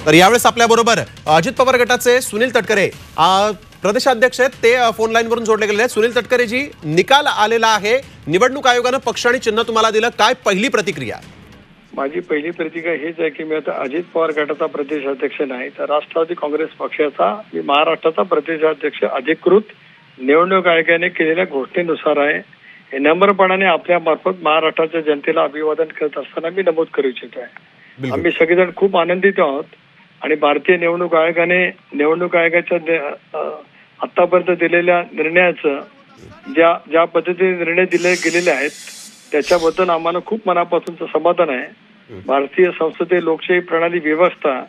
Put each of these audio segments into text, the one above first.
तर यावेळेस आपल्या बरोबर अजित पवार गटाचे सुनील तटकरे प्रदेशाध्यक्ष आहेत, ते फोन लाईन वरून जोडले गेलेले आहेत। सुनील तटकरे जी, निकाल आलेला आहे, निवडणूक आयोगाने पक्ष आणि चिन्ह तुम्हाला दिलं, काय पहिली प्रतिक्रिया? माझी पहिली प्रतिक्रिया हेच आहे की मी आता अजित पवार गटाचा प्रदेशाध्यक्ष नाही, तर राष्ट्रवादी काँग्रेस पक्षाचा मी महाराष्ट्राचा प्रदेशाध्यक्ष अधिकृत निवडणूक आयोगाने केलेल्या घोषणेनुसार आहे। हे नम्रपणाने आपल्या मार्फत महाराष्ट्राच्या जनतेला अभिवादन करत असताना मी नमूद करू इच्छितो आहे। आम्ही सगळेजण खूप आनंदित आहोत आणि भारतीय निवडणूक आयोगाने निवडणूक आयोगाच्या आतापर्यंत दिलेल्या निर्णयाचं ज्या पद्धतीने निर्णय दिले गेलेले आहेत त्याच्याबद्दल आम्हाला खूप मनापासूनचं समाधान आहे। भारतीय संसदीय लोकशाही प्रणाली व्यवस्था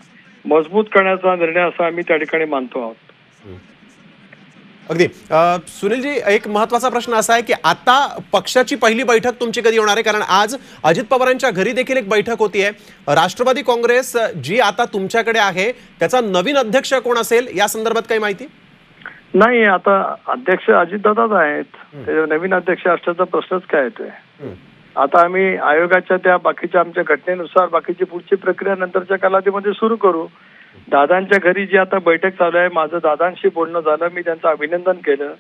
मजबूत करण्याचा निर्णय असा आम्ही त्या ठिकाणी मानतो आहोत। अगदी सुनीलजी, एक महत्त्वाचा प्रश्न असा आहे की आता पक्षाची पहिली बैठक तुमची कधी होणार आहे? कारण आज अजित पवारांच्या घरी देखील एक बैठक होतीये। राष्ट्रवादी काँग्रेस जी आता तुमच्याकडे आहे त्याचा नवीन अध्यक्ष कोण असेल या संदर्भात काही माहिती नाही? आता अध्यक्ष अजितदादाच आहेत, नवीन अध्यक्ष असण्याचा प्रश्नच काय येतोय? आता आम्ही आयोगाच्या त्या बाकीच्या आमच्या घटनेनुसार बाकीची पुढची प्रक्रिया नंतरच्या कालावधीमध्ये सुरू करू। दादांच्या घरी जी आता बैठक चालू आहे, माझं दादांशी बोलणं झालं, मी त्यांचं अभिनंदन केलं,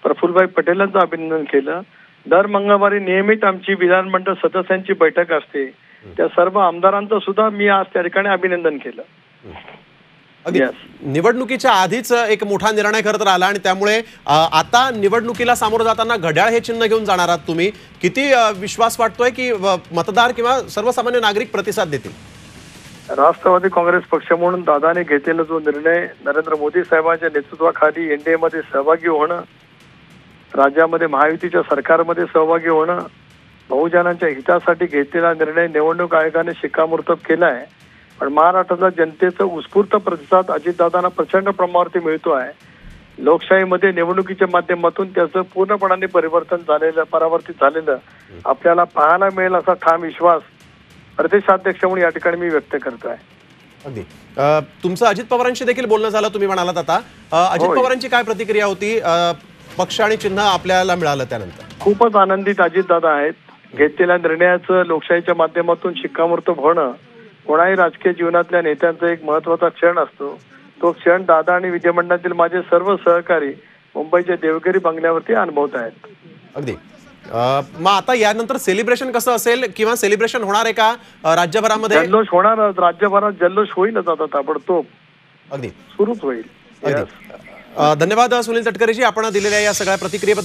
प्रफुल्लभाई पटेलांचं अभिनंदन केलं। दर मंगळवारी नियमित आमची विधानमंडळ सदस्यांची बैठक असते, त्या सर्व आमदारांचं सुद्धा मी आज त्या ठिकाणी अभिनंदन केलं। निवडणुकीच्या आधीच एक मोठा निर्णय खरं तर आला आणि त्यामुळे आता निवडणुकीला सामोरं जाताना घड्याळ हे चिन्ह घेऊन जाणार आहात तुम्ही। किती विश्वास वाटतोय की मतदार किंवा सर्वसामान्य नागरिक प्रतिसाद देतील? राष्ट्रवादी काँग्रेस पक्ष म्हणून दादाने घेतलेला जो निर्णय, नरेंद्र मोदी साहेबांच्या नेतृत्वाखाली एनडीए मध्ये सहभागी होणं, राज्यामध्ये महायुतीच्या सरकारमध्ये सहभागी होणं, बहुजनांच्या हितासाठी घेतलेला निर्णय निवडणूक आयोगाने शिक्कामोर्तब केला आहे। पण महाराष्ट्रातल्या जनतेचा उत्स्फूर्त प्रतिसाद अजितदादांना प्रचंड प्रमाणावरती मिळतो आहे। लोकशाहीमध्ये निवडणुकीच्या माध्यमातून त्याचं पूर्णपणाने परावर्तित झालेलं आपल्याला पाहायला मिळेल असा ठाम विश्वास प्रदेशाध्यक्ष म्हणून या ठिकाणी मी व्यक्त करतोय। अगदी तुमचं अजित पवारांशी देखील बोलणं झालं, तुम्ही म्हणालात आता अजित पवारांची काय प्रतिक्रिया होती? पक्ष आणि चिन्ह आपल्याला मिळालं त्यानंतर खूपच आनंदित अजितदादा आहेत। घेतलेल्या निर्णयाचं लोकशाहीच्या माध्यमातून शिक्कामोर्तब होणं कोणाही राजकीय जीवनातल्या नेत्यांचा एक महत्वाचा क्षण असतो। तो क्षण दादा आणि विधिमंडळातील माझे सर्व सहकारी मुंबईच्या देवगिरी बंगल्यावरती अनुभवत आहेत। अगदी मग आता यानंतर सेलिब्रेशन कसं असेल किंवा सेलिब्रेशन होणार आहे का राज्यभरामध्ये? जल्लोष होणार, राज्यभरात जल्लोष होईलच आता ताबडतोब, अगदी सुरूच होईल। धन्यवाद सुनील तटकरेजी, आपण दिलेल्या या सगळ्या प्रतिक्रियेबद्दल।